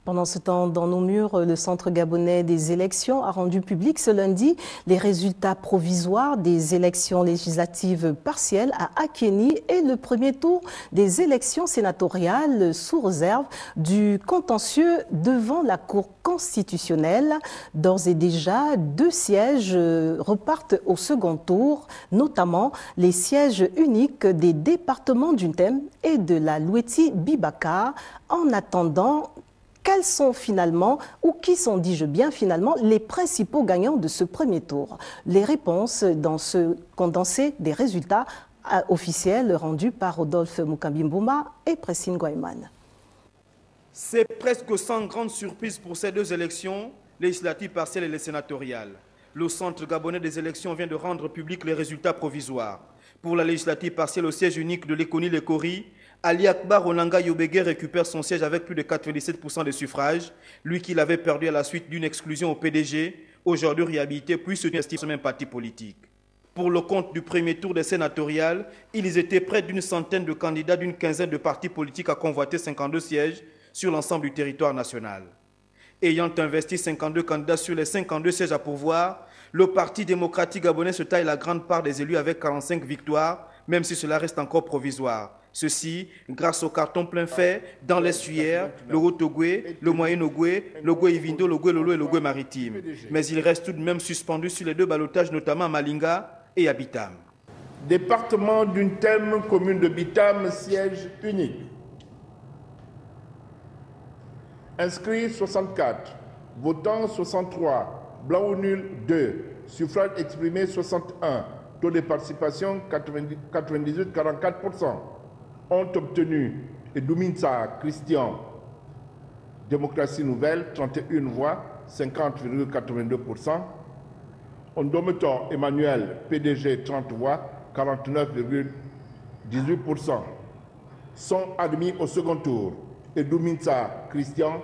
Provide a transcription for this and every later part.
Pendant ce temps, dans nos murs, le Centre gabonais des élections a rendu public ce lundi les résultats provisoires des élections législatives partielles à Akéni et le premier tour des élections sénatoriales sous réserve du contentieux devant la Cour constitutionnelle. D'ores et déjà, 2 sièges repartent au second tour, notamment les sièges uniques des départements d'Untem et de la Loueti-Bibaka. En attendant, quels sont finalement, ou qui sont, dis-je bien, finalement, les principaux gagnants de ce premier tour? Les réponses dans ce condensé des résultats officiels rendus par Rodolphe Mukambimbouma et Pressine Guayman. C'est presque sans grande surprise pour ces 2 élections, législatives partielles et les sénatoriales. Le Centre gabonais des élections vient de rendre public les résultats provisoires. Pour la législative partielle au siège unique de l'Ekoni-Lekori, Ali Akbar Onanga Yobege récupère son siège avec plus de 97% des suffrages, lui qui l'avait perdu à la suite d'une exclusion au PDG, aujourd'hui réhabilité puis soutenu ce même parti politique. Pour le compte du premier tour des sénatoriales, ils étaient près d'une centaine de candidats d'une quinzaine de partis politiques à convoiter 52 sièges sur l'ensemble du territoire national. Ayant investi 52 candidats sur les 52 sièges à pourvoir, le Parti démocratique gabonais se taille la grande part des élus avec 45 victoires, même si cela reste encore provisoire. Ceci grâce au carton plein fait dans les Suyères, le Haut-Ogoué, le Moyen-Ogoué, le Goué-Ivindo, le Goué-Lolo et le Goué-Maritime. Mais il reste tout de même suspendu sur les 2 ballottages, notamment à Malinga et à Bitam. Département d'Untem, commune de Bitam, siège unique. Inscrits 64, votants 63, blanc ou nul 2, suffrage exprimé 61, taux de participation 98,44%. Ont obtenu Edouminsa Christian, Démocratie Nouvelle, 31 voix, 50,82%. Ondometor Emmanuel, PDG, 30 voix, 49,18%. Sont admis au second tour Edouminsa Christian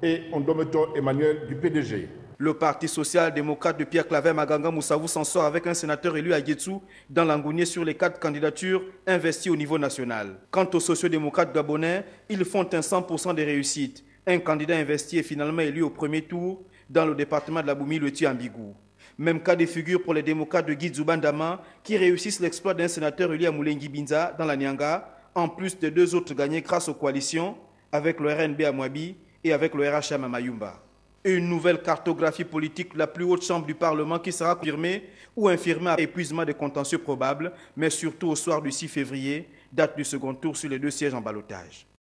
et Ondometor Emmanuel du PDG. Le Parti social-démocrate de Pierre Claver Maganga Moussavou s'en sort avec un sénateur élu à Guetsou dans l'Angounier sur les 4 candidatures investies au niveau national. Quant aux sociodémocrates gabonais, ils font un 100% des réussites. Un candidat investi est finalement élu au premier tour dans le département de la Boumi-Loti-Ambigou. Même cas de figure pour les démocrates de Guidzou-Bandama qui réussissent l'exploit d'un sénateur élu à Moulengi-Binza dans la Nyanga, en plus de 2 autres gagnés grâce aux coalitions avec le RNB à Mouabi et avec le RHM à Mayumba. Une nouvelle cartographie politique, la plus haute chambre du Parlement qui sera confirmée ou infirmée à épuisement des contentieux probables, mais surtout au soir du 6 février, date du second tour sur les 2 sièges en ballottage.